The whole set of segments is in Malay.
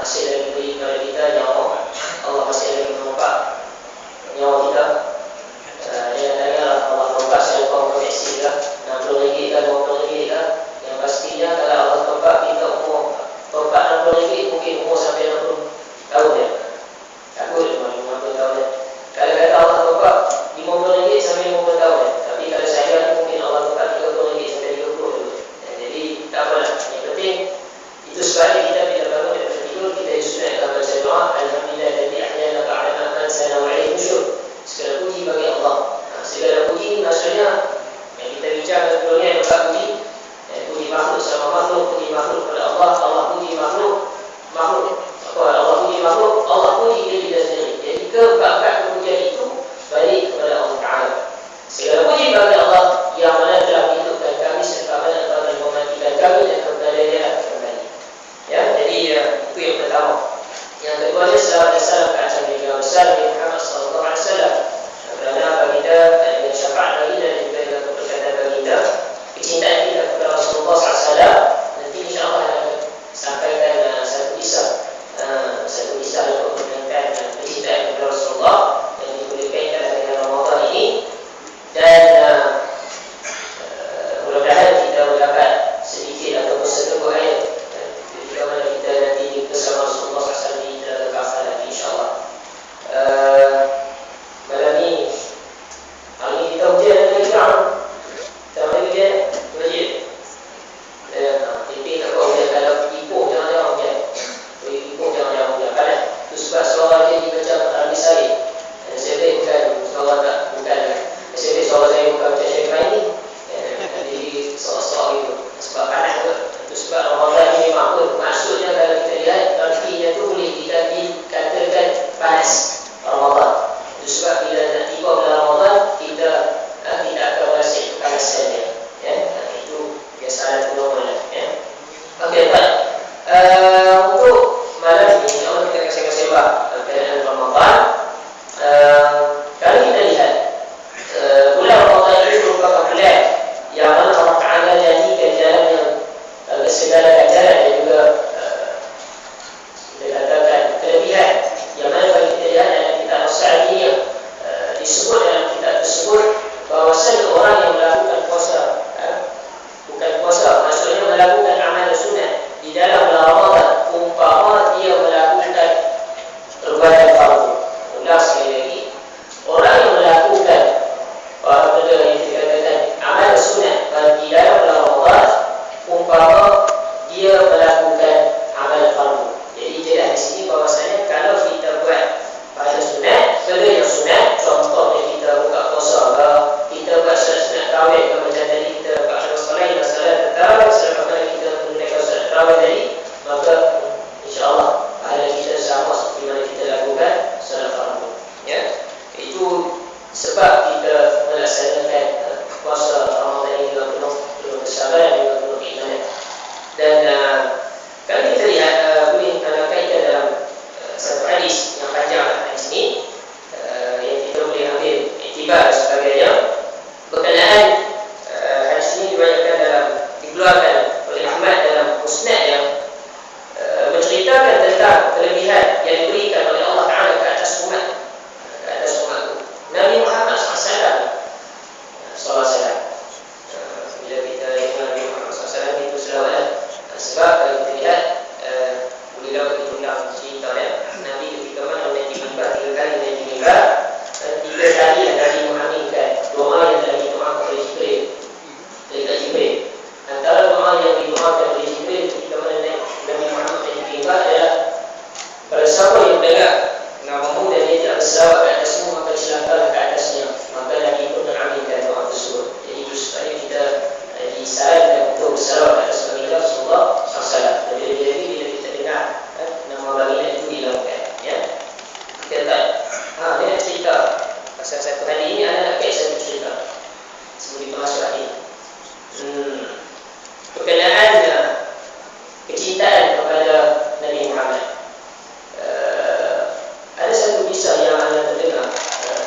masih lagi beri kepada kita nyawa. Allah masih lagi membuka nyawa kita. Yang hanyalah Allah membuka saya kau koneksi lah. 60 ringgit lah, 20 ringgit lah. Yang pastinya kalau Allah membuka kita umur membuka 60 ringgit mungkin umur sampai 60 tahun ya. Takut 50 tahun ya. Kalau kata Allah membuka 50 ringgit sampai 50 tahun ya. Tapi kalau saya mungkin Allah membuka 30 ringgit sampai 30 dulu. Jadi tak apalah. Yang penting itu sebabnya kita bila bangun daripada tidur kita disunatkan baca doa alhamdulillah alladzi ahyana ba'da ma amatana wa ilayhi nusyur. Segala puji bagi Allah. Segala puji maksudnya yang kita bincang sebelum ni ada puji. Puji makhluk sama makhluk, puji makhluk kepada Allah, Allah puji makhluk. Allah puji makhluk, Allah puji diri kita sendiri. Jadi keempat-empat kepujian itu balik kepada Allah Taala. Segala puji bagi Allah yang mana telah menghidupkan kami serta mana telah mematikan kami dan kepada Dia kembali. Ya, jadi itu yang pertama. Yang kedua adalah salawat dan salam ke atas Nabi besar Nabi Muhammad sallallahu alaihi wasallam. Kerana baginda dengan syafaat baginda dan juga dengan keberkatan baginda, kecintaan kita kepada Rasulullah sallallahu alaihi wasallam, nanti insya-Allah akan sampaikan satu kisah untuk mengenai kecintaan kepada Rasulullah yang boleh kaitkan dengan Ramadan ini. Dan mudah-mudahan kita mendapat sedikit ataupun setengah ayat ketika mana kita nanti bersama Rasulullah SAW di dalam kafan nanti insyaAllah. Malam ni hari ni kita hujan dan lagi terang. Kita mana hujan? Hujan. Timping tak kau hujan. Kalau ipoh jangan-jangan hujan. Ipoh jangan-jangan hujan. Kan? Itu sebab suara dia macam Al-Misari. Saya beri bukan suara tak, bukan. Saya beri suara saya bukan macam Syekh Raini. Jadi soal-soal itu. Sebab panas tu. Itu sebab Ramadan ni memang pun maksudnya kalau kita lihat artinya tu boleh dikatakan panas Ramadan. Itu sebab bila nak tiba bulan Ramadan kita akan merasa kepanasan dia. Ya, itu biasa normal ya. Okey, baik. Untuk malam ni Allah kita kasih sebab berkenaan Ramadan. Kalau kita lihat bulan Ramadan itu merupakan bulan yang mana Allah Ta'ala janjikan dalamnya segala ganjaran dan juga dikatakan kelebihan yang mana kalau kita lihat dalam kitab As-Sa'diyah disebut dalam kitab tersebut bahawasanya orang yang melakukan puasa bukan puasa, maksudnya melakukan amalan sunnah di dalam bulan Ramadan umpama dia melakukan perbuatan fardu. Ulang sekali lagi, orang yang melakukan benda yang dikatakan amalan sunnah di dalam bulan Ramadan umpama dia melakukan amalan fardu. Jadi jelas di sini bahawasanya kalau kita buat amalan sunat, benda yang sunat, contohnya kita buka puasa ke, kita buat sunat tarawih ke, macam tadi kita buat salat tarawih, selepas kita menunaikan salat tarawih tadi, maka insya-Allah pahala kita sama seperti mana kita lakukan salat fardu. Ya, itu sebab kita melaksanakan puasa Ramadan ini dengan penuh kesabaran dan juga penuh keimanan. Dan kalau kita lihat boleh kaitkan dalam satu hadis yang panjang hadis ini yang kita boleh ambil iktibar sebagainya berkenaan hadis ini dikeluarkan oleh Ahmad dalam musnad yang menceritakan tentang kelebihan yang diberikan oleh Allah Ta'ala ke atas umat Nabi Muhammad SAW. Bila kita ingat Nabi Muhammad SAW itu selawat. Sebab kalau kita lihat boleh dapat kita ulang cerita Nabi ketika mana naik mimbar 3 kali naik mimbar, 3 kali Nabi mengaminkan doa yang telah didoakan oleh Jibril. Dekat Jibril. Antara doa yang didoakan oleh Jibril ketika mana Nabi Muhammad naik mimbar adalah pada siapa yang mendengar namamu dan dia tidak berselawat ke atasmu maka silakanlah ke atasnya, maka Nabi pun mengaminkan doa tersebut. Jadi itu sebabnya kita disarankan untuk berselawat ke atas baginda Rasulullah SAW. Lebih-lebih bila kita dengar nama baginda itu dilakukan. Ya, kita tak dia nak cerita pasal satu hari ini, ada nak kait satu cerita sebelum masuk hari berkenaan kecintaan kepada Nabi Muhammad. Ada satu kisah yang anda terdengar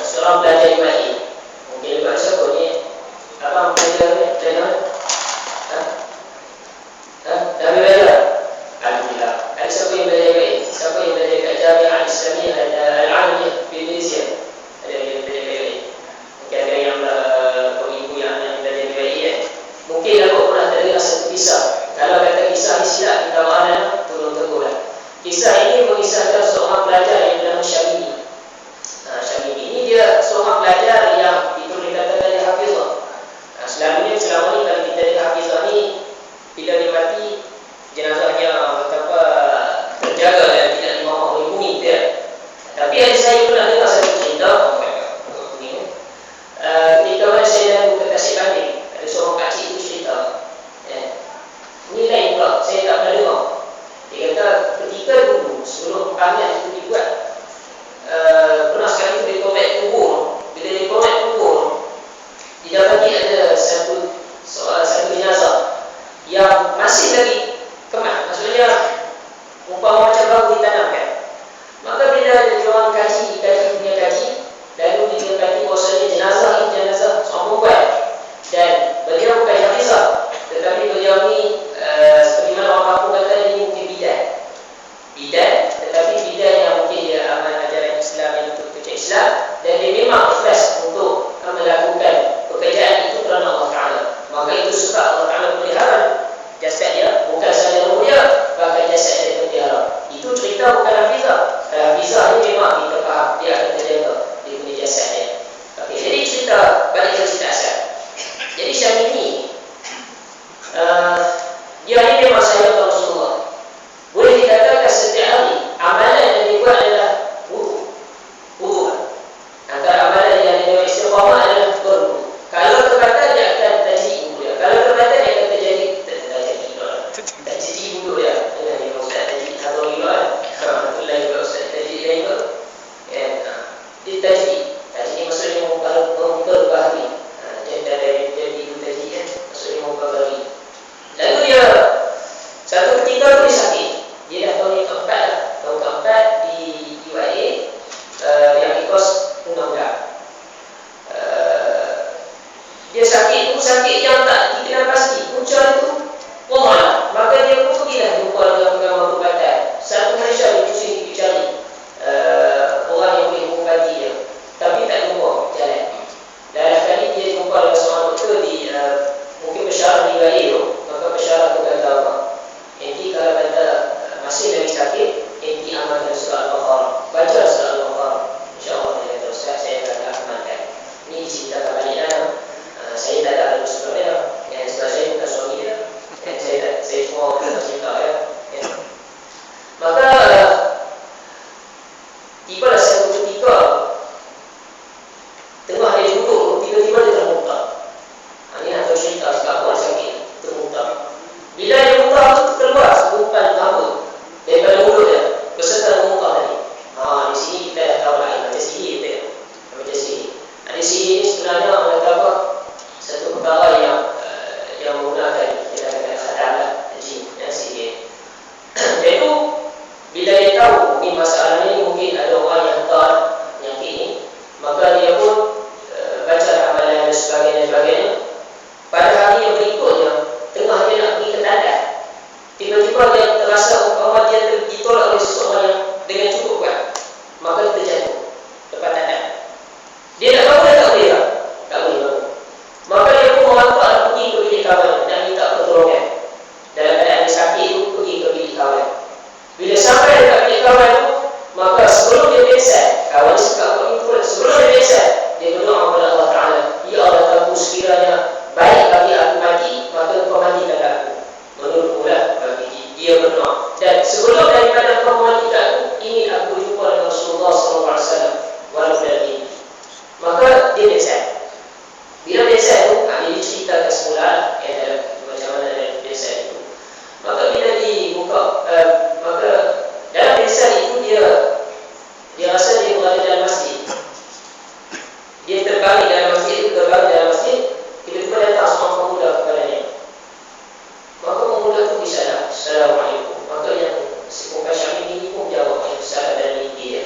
seorang pelajar imani. Mungkin lepas siapa ni? Abang pelajar ni? Pelajar ni? Dah belajar? Alhamdulillah. Ada siapa yang belajar baik? Islamiyah Al-Alamiyah di Indonesia. Ada yang BBI. Mungkin ada yang ibu yang dari BBI. Mungkin aku pernah terdengar satu kisah. Kalau kata kisah ini silap, kita mana turun tegur. Kisah ini mengisahkan seorang pelajar yang bernama Syamini. Syamini ini dia seorang pelajar yang itu dikatakan dia hafizah. Selama ni kalau kita lihat hafizah ni, bila dia mati, jenazahnya betapa terjaga dan tidak dibawa oleh bumi dia. Tapi ada saya pernah dengar satu cerita ketika saya dalam ke Tasikmalaya, ada seorang pakcik itu cerita. Ini lain pula, saya tak pernah dengar. Dia kata ketika dulu sebelum panggilan itu dibuat, pernah sekali itu dia korek kubur. Bila dia korek kubur, didapati ada satu jenazah yang masih lagi kemas, maksudnya umpama macam baru ditanamkan. Maka bila diorang kaji punya kaji, lalu didapati bahawasanya jenazah ini jenazah seorang perempuan, dan beliau bukan hafizah, tetapi beliau ni seperti mana orang kampung kata, dia mungkin bidan, tetapi bidan yang mungkin dia amal ajaran Islam yang betul-betul Islam, dan dia memang ikhlas untuk melakukan pekerjaan itu kerana Allah Ta'ala. Maka itu sebab Allah Ta'ala pelihara jasad dia, bukan sahaja roh dia, bahkan jasad dia terpelihara. Itu cerita bukan hafizah. Hafizah ni memang kita faham, dia akan terjaga dia punya jasad dia. Okay, jadi cerita, balik ke cerita asal. Jadi Syamini dia ni memang sayang Rasulullah. Boleh dikatakan setiap hari amalan yang dibuat adalah wudu. Antara amalan yang dia istiqamah adalah berwudu. Kalau terbatal dia akan tajdi wudu dia. Kalau terbatal dia akan tajdi wudu dia. Ini Ustaz tajdi atau iman. Alhamdulillah juga Ustaz tajdi dia itu. Dia tajdi maksudnya memperbaharui. Jadi itu tajdi kan, maksudnya memperbaharui. Lalu dia satu ketika tu dia sakit. Dia dah tahun yang keempat lah. Tahun keempat di UIA yang ikut undang-undang. Dia sakit tu, sakit yang tak dikenal pasti. Punca itu wallah. Maka dia pun pergilah jumpa dengan pengamal perubatan. Satu Malaysia dia pusing pergi cari orang yang boleh mengubati dia, tapi tak jumpa jalan. Dan kali dia jumpa dengan seorang doktor di mungkin pesyarah di UIA tu. Maka pesyarah tu kata apa? Enti kalau kata masih lagi sakit, enti amalkan surah Al-Baqarah. Baca surah Al-Baqarah. InsyaAllah dia kata, Ustaz, saya akan amalkan. Ini diceritakan balik dalam. Saya tak ada surah dia. Sebab saya bukan suami dia. Saya cuma cerita ya. Maka tibalah satu ketika tengah dia duduk, tiba-tiba dia termuntah. Ini atau cerita sebab orang sakit termuntah. Bila dia muntah tu keluar segumpal rambut daripada mulut dia beserta muntah tadi. Di sini kita dah tahu lain macam sihir kita. Macam sihir. Ada sihir ni sebenarnya orang kata apa? Satu perkara yang menggunakan kita kata khadalah jin dan sihir. Iaitu bila dia tahu ni masalah ni mungkin ada orang yang hantar penyakit ni, maka dia pun baca amalan dan sebagainya. Pada hari yang berikutnya, tengah dia nak pergi ke tandas, tiba-tiba dia terasa umpama dia ditolak oleh seseorang yang dengan cukup kuat, maka dia terjatuh lepas tandas. Dia nak bangun tak boleh tak? Tak boleh bangun. Maka dia pun merontak pergi ke bilik kawan dan minta pertolongan. Dalam keadaan dia sakit itu pergi ke bilik kawan. Bila sampai dekat bilik kawan tu, maka sebelum dia pingsan, kawan dia suka buat itu pula. Sebelum dia pingsan, dia berdoa kepada Allah Ta'ala, Ya Allah Ta'ala, sekiranya baik bagi aku mati, maka kau matikan aku. Menurut pula bagi dia berdoa. Dan sebelum daripada kau matikan aku, ingin aku jumpa dengan Rasulullah SAW walaupun dalam ini. Maka dia pingsan. Bila pingsan tu, dia diceritakan semula dalam macam mana dalam pingsan itu. Maka bila dibuka, maka dalam pingsan itu dia rasa dia berada dalam masjid. Dia terbaring dalam masjid, tiba-tiba datang seorang pemuda kepadanya. Maka pemuda itu bersalam, Assalamualaikum. Maka yang si Muka Syamini ini pun jawab salam dan mimpi dia.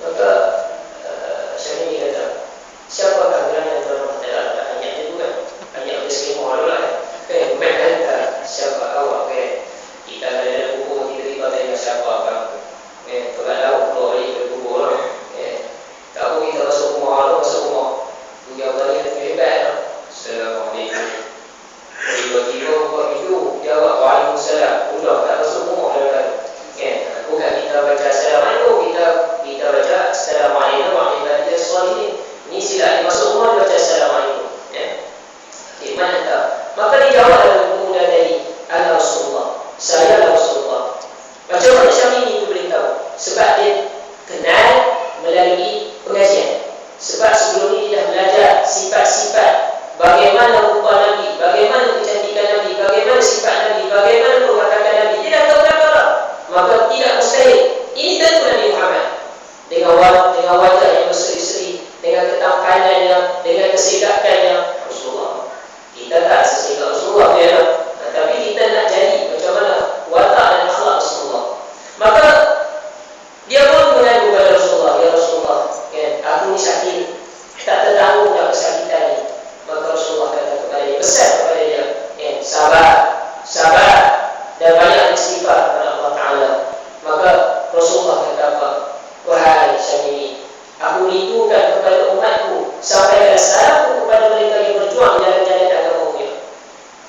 Maka Syamini kata, siapakah gerangan Tuhan Allah Ta'ala? Ayat itu kan, ayat yang semua dulu lah. Bukan kata siapa awak kan. Kita ada dalam buku tiba-tiba tanya siapa abang. Terlalu keluar istighfar kepada Allah Ta'ala. Maka Rasulullah kata apa? Wahai Syamini, aku rindukan kepada umatku, sampaikan salamku kepada mereka yang berjuang jalan-jalan agamamu.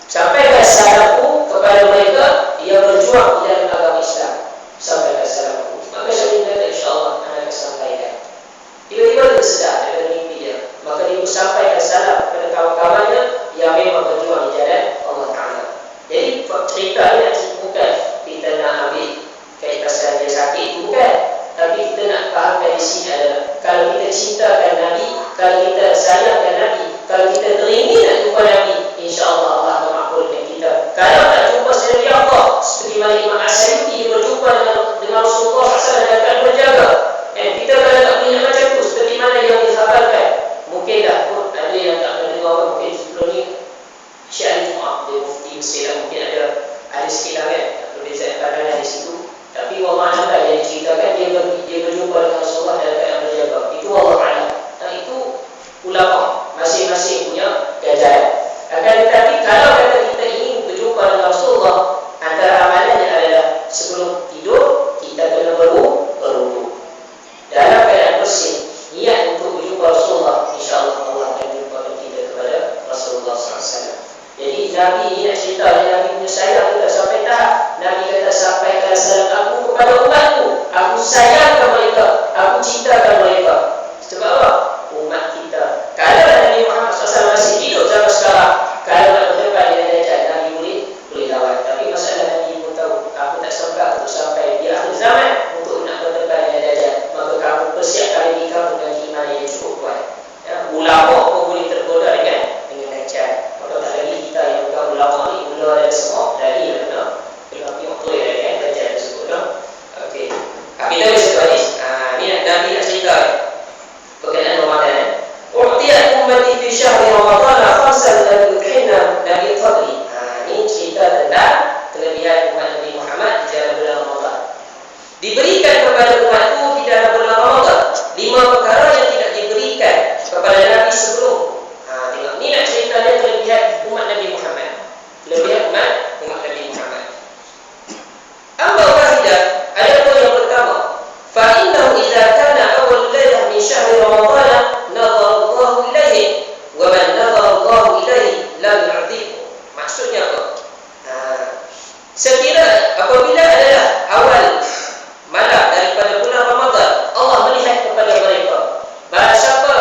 Sampaikan salamku kepada mereka yang berjuang di dalam agama Islam. Sampaikan salamku. Maka Syamini kata, insyaAllah anak akan sampaikan. Tiba-tiba dia sedar daripada mimpi dia. Maka dia pun sampaikan salam kepada kawan-kawannya yang memang berjuang di jalan Allah Ta'ala. Jadi cerita ini bukan kita nak ambil kaitan dia sakit, bukan. Tapi kita nak fahamkan di sini adalah kalau kita cintakan Nabi, kalau kita sayangkan Nabi, kalau kita teringin nak jumpa Nabi, insya-Allah Allah akan makbulkan kita. Kalau tak jumpa sendiri Allah, seperti mana Imam As-Sayyidi dia berjumpa dengan Rasulullah SAW dan akan berjaga. Kita kalau tak boleh nak macam tu, seperti mana yang dikhabarkan, mungkinlah pun ada yang tak pernah dengar, mungkin sebelum ni Syekh Jumaat dia mufti Mesir lah, mungkin ada sikit lah kan perbezaan pandangan di situ. Tapi Allah Ta'ala yang diceritakan dia berjumpa dengan Rasulullah dalam keadaan berjaga. Itu Allah Ta'ala. Dan itu ulama masing-masing punya ganjaran. Akan tetapi kalau kata kita ingin berjumpa dengan Rasulullah, antara amalannya adalah sebelum tidur kita kena berwudu dalam keadaan bersih, niat untuk berjumpa Rasulullah. InsyaAllah Allah akan jumpakan kita kepada Rasulullah SAW. Jadi Nabi ini nak cerita, Nabi punya sayang kita sampai tahap Nabi kata, sampaikan salam aku kepada umatku, aku sayangkan mereka, aku cintakan mereka. Sebab apa? Umat kita. Kalau Nabi Muhammad SAW masih hidup zaman sekarang, kalau nak berdepan dengan Dajjal, Nabi boleh lawan. Tapi masalah Nabi pun tahu, aku tak sempat untuk sampai di akhir zaman untuk nak berdepan dengan Dajjal. Maka kamu persiapkan diri kamu dengan iman yang cukup kuat. Ulama pun boleh tergoda dengan Dajjal. Maka tak lagi kita yang bukan ulama ni, mula dari semua dari mana tapi waktu yang kan Dajjal tersebut. Okey. Kita boleh sebut ni Nabi nak cerita berkenaan Ramadan. U'tiyat ummati fi syahri Ramadan khamsan lam yudhinna Nabi Fadli. Ini cerita tentang kelebihan umat Nabi Muhammad di dalam bulan Ramadan. Diberikan kepada umatku di dalam bulan Ramadan 5 perkara yang tidak diberikan kepada Nabi sebelum. Tengok ni nak ceritanya kelebihan umat Nabi Muhammad. Kelebihan umat Nabi Muhammad. Amma wahidah, ada pun yang pertama, fa innahu idza kana awwal lailah min syahri Ramadan nadhara Allahu ilaihi wa man nadhara Allahu ilaihi lam yu'dhibu. Maksudnya apa? Sekira apabila adalah awal malam daripada bulan Ramadan, Allah melihat kepada mereka. Barang siapa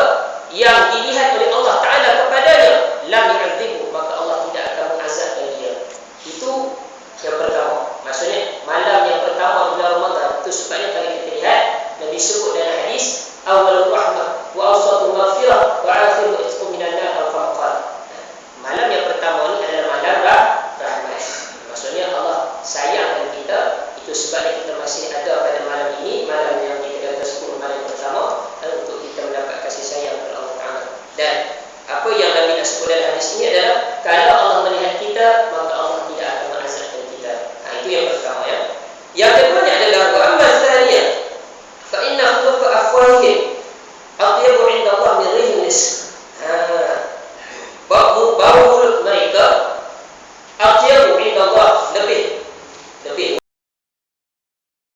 yang dilihat oleh Allah Ta'ala kepadanya, lam yu'dhibu, maka Allah tidak akan mengazabkan dia. Itu yang pertama. Maksudnya malam yang pertama bulan Ramadan. Itu sebabnya kalau kita lihat Nabi sebut dalam hadis, awalul rahmah wa awsatul maghfirah wa akhiru itqu minan nar al-faqar. Malam yang pertama ni adalah malam rahmat. Maksudnya Allah sayangkan kita. Itu sebabnya kita masih ada pada malam ini, malam yang kita kata 10 malam pertama, untuk kita mendapat kasih sayang kepada Allah Ta'ala. Dan apa yang Nabi nak sebut dalam hadis ini adalah kalau Allah